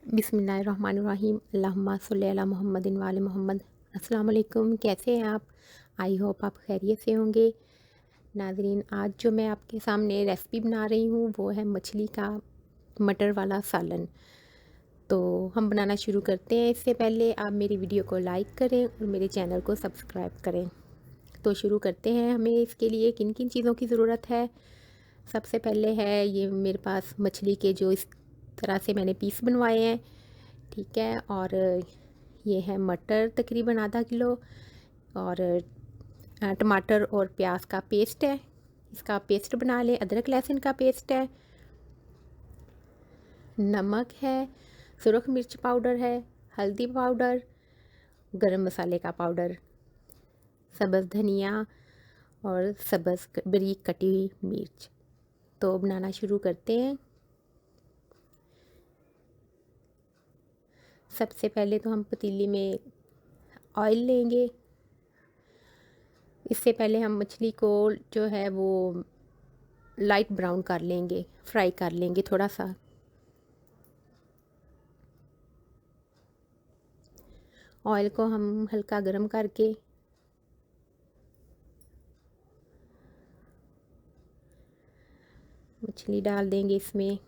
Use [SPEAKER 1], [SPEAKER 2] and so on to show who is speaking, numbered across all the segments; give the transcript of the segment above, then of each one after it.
[SPEAKER 1] बिस्मिल्लाहिर्रहमानिर्रहीम अल्लाहुम्मा सल्ली अला मुहम्मदिन व आले मोहम्मद। अस्सलाम वालेकुम, कैसे हैं आप? आई होप आप खैरियत से होंगे। नाज़रीन, आज जो मैं आपके सामने रेसिपी बना रही हूँ वो है मछली का मटर वाला सालन। तो हम बनाना शुरू करते हैं। इससे पहले आप मेरी वीडियो को लाइक करें और मेरे चैनल को सब्सक्राइब करें। तो शुरू करते हैं। हमें इसके लिए किन किन चीज़ों की ज़रूरत है। सबसे पहले है ये मेरे पास मछली के जो इस तरह से मैंने पीस बनवाए हैं, ठीक है। और ये है मटर तकरीबन आधा किलो, और टमाटर और प्याज का पेस्ट है, इसका पेस्ट बना लें। अदरक लहसुन का पेस्ट है, नमक है, सुरख मिर्च पाउडर है, हल्दी पाउडर, गरम मसाले का पाउडर, सब्ज़ धनिया और सब्ज़ बारीक कटी हुई मिर्च। तो बनाना शुरू करते हैं। सबसे पहले तो हम पतीली में ऑयल लेंगे। इससे पहले हम मछली को जो है वो लाइट ब्राउन कर लेंगे, फ्राई कर लेंगे थोड़ा सा। ऑयल को हम हल्का गरम करके मछली डाल देंगे इसमें।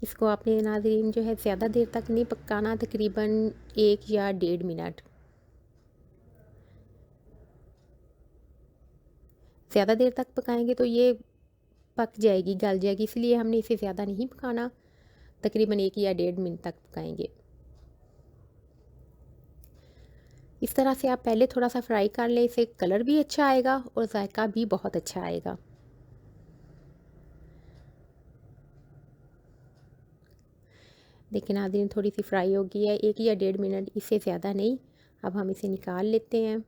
[SPEAKER 1] इसको आपने नाज़रीन जो है ज़्यादा देर तक नहीं पकाना, तकरीबन 1 या 1.5 मिनट। ज़्यादा देर तक पकाएंगे तो ये पक जाएगी, गल जाएगी, इसलिए हमने इसे ज़्यादा नहीं पकाना, तकरीबन 1 या 1.5 मिनट तक पकाएंगे। इस तरह से आप पहले थोड़ा सा फ्राई कर लें, इससे कलर भी अच्छा आएगा और जायका भी बहुत अच्छा आएगा। देखिए नाज़रीन, थोड़ी सी फ्राई हो गई है, 1 या 1.5 मिनट, इससे ज़्यादा नहीं। अब हम इसे निकाल लेते हैं।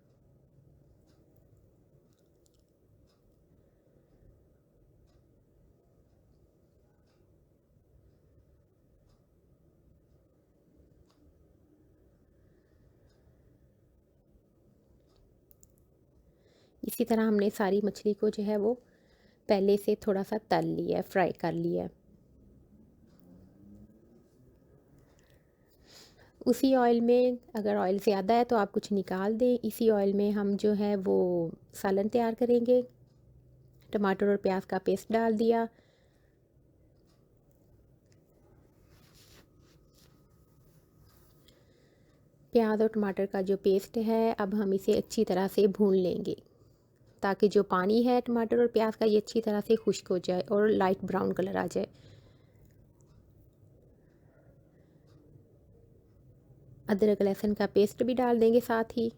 [SPEAKER 1] इसी तरह हमने सारी मछली को जो है वो पहले से थोड़ा सा तल लिया है, फ्राई कर लिया है। उसी ऑयल में, अगर ऑयल ज़्यादा है तो आप कुछ निकाल दें। इसी ऑयल में हम जो है वो सालन तैयार करेंगे। टमाटर और प्याज का पेस्ट डाल दिया, प्याज और टमाटर का जो पेस्ट है अब हम इसे अच्छी तरह से भून लेंगे, ताकि जो पानी है टमाटर और प्याज का ये अच्छी तरह से खुश्क हो जाए और लाइट ब्राउन कलर आ जाए। अदरक लहसुन का पेस्ट भी डाल देंगे साथ ही।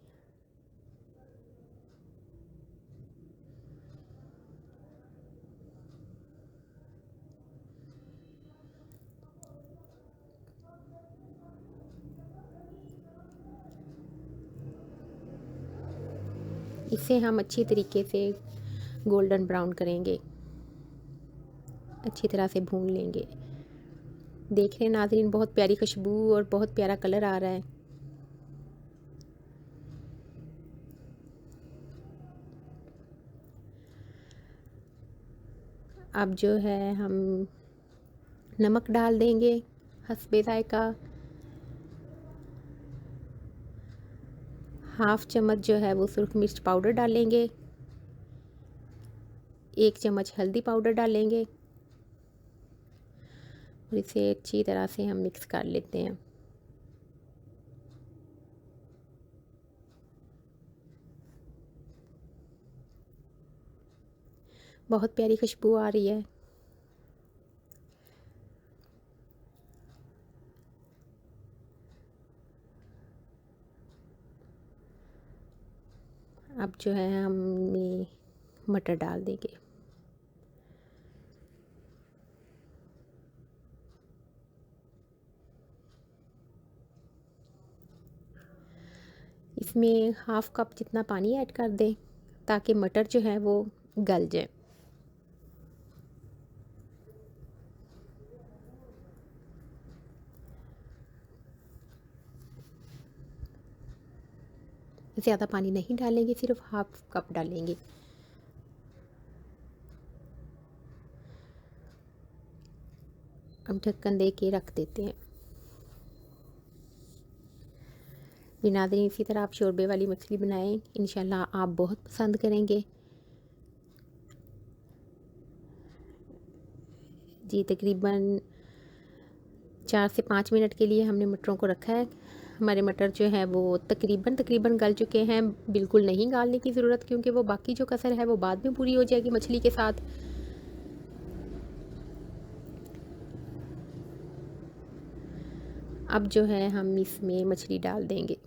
[SPEAKER 1] इसे हम अच्छी तरीके से गोल्डन ब्राउन करेंगे, अच्छी तरह से भून लेंगे। देख रहे हैं नाज़रीन, बहुत प्यारी खुशबू और बहुत प्यारा कलर आ रहा है। अब जो है हम नमक डाल देंगे हस्बे ज़ायका। हाफ़ चम्मच जो है वो सुरख मिर्च पाउडर डालेंगे, 1 चम्मच हल्दी पाउडर डालेंगे और इसे अच्छी तरह से हम मिक्स कर लेते हैं। बहुत प्यारी खुशबू आ रही है। अब जो है हम मटर डाल देंगे। इसमें हाफ़ कप जितना पानी ऐड कर दें, ताकि मटर जो है वो गल जाए। ज़्यादा पानी नहीं डालेंगे, सिर्फ हाफ़ कप डालेंगे। अब ढक्कन दे के रख देते हैं। जी नाज़रीन, इसी तरह आप शोरबे वाली मछली बनाएं, इंशाल्लाह आप बहुत पसंद करेंगे। जी तकरीबन 4 से 5 मिनट के लिए हमने मटरों को रखा है। हमारे मटर जो है वो तकरीबन गल चुके हैं। बिल्कुल नहीं गालने की ज़रूरत, क्योंकि वो बाकी जो कसर है वो बाद में पूरी हो जाएगी मछली के साथ। अब जो है हम इसमें मछली डाल देंगे।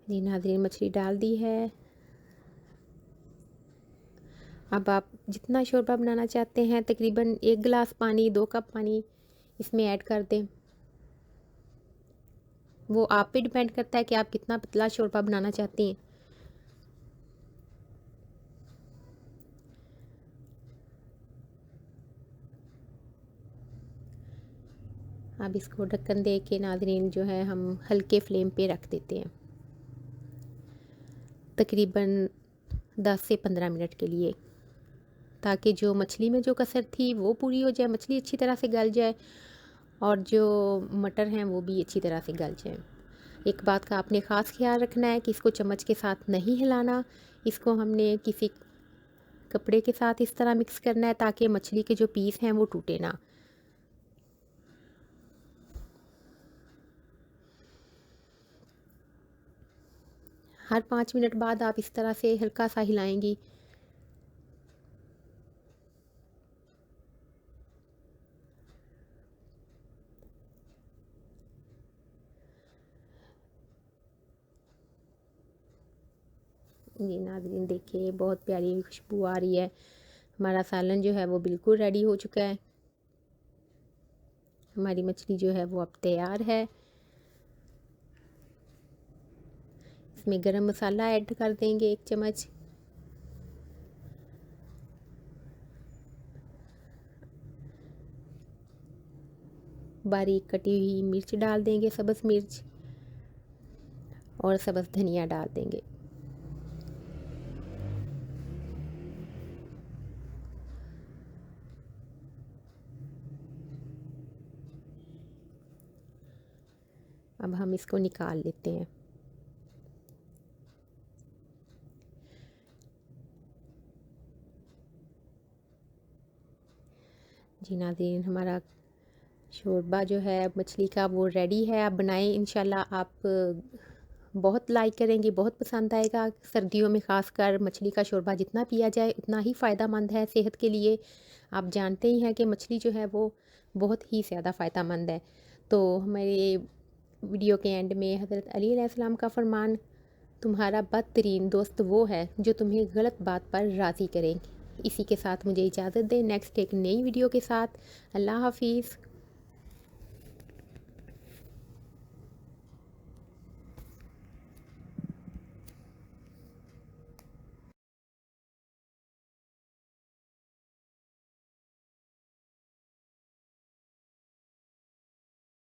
[SPEAKER 1] जी नाज़रीन, मछली डाल दी है। अब आप जितना शोरबा बनाना चाहते हैं, तकरीबन 1 गिलास पानी, 2 कप पानी इसमें ऐड कर दें। वो आप पे डिपेंड करता है कि आप कितना पतला शोरबा बनाना चाहती हैं। अब इसको ढक्कन दे के नाज़रीन जो है हम हल्के फ्लेम पे रख देते हैं, तकरीबन 10 से 15 मिनट के लिए, ताकि जो मछली में जो कसर थी वो पूरी हो जाए, मछली अच्छी तरह से गल जाए और जो मटर हैं वो भी अच्छी तरह से गल जाए। एक बात का आपने ख़ास ख्याल रखना है कि इसको चम्मच के साथ नहीं हिलाना। इसको हमने किसी कपड़े के साथ इस तरह मिक्स करना है ताकि मछली के जो पीस हैं वो टूटे ना। हर 5 मिनट बाद आप इस तरह से हल्का सा हिलाएंगी। ये नाज़रीन देखिए, बहुत प्यारी खुशबू आ रही है। हमारा सालन जो है वो बिल्कुल रेडी हो चुका है। हमारी मछली जो है वो अब तैयार है। इसमें गरम मसाला ऐड कर देंगे 1 चम्मच। बारीक कटी हुई मिर्च डाल देंगे, सब्ज़ मिर्च, और सब्ज़ धनिया डाल देंगे। अब हम इसको निकाल लेते हैं। जी नाज़रीन, हमारा शोरबा जो है मछली का वो रेडी है। आप बनाएं, इंशाल्लाह आप बहुत लाइक करेंगे, बहुत पसंद आएगा। सर्दियों में ख़ासकर मछली का शोरबा जितना पिया जाए उतना ही फ़ायदेमंद है सेहत के लिए। आप जानते ही हैं कि मछली जो है वो बहुत ही ज़्यादा फ़ायदेमंद है। तो हमारे वीडियो के एंड में हज़रत अली अलैहिस्सलाम का फरमान, तुम्हारा बदतरीन दोस्त वो है जो तुम्हें गलत बात पर राज़ी करें। इसी के साथ मुझे इजाज़त दें, नेक्स्ट एक नई वीडियो के साथ। अल्लाह हाफिज़।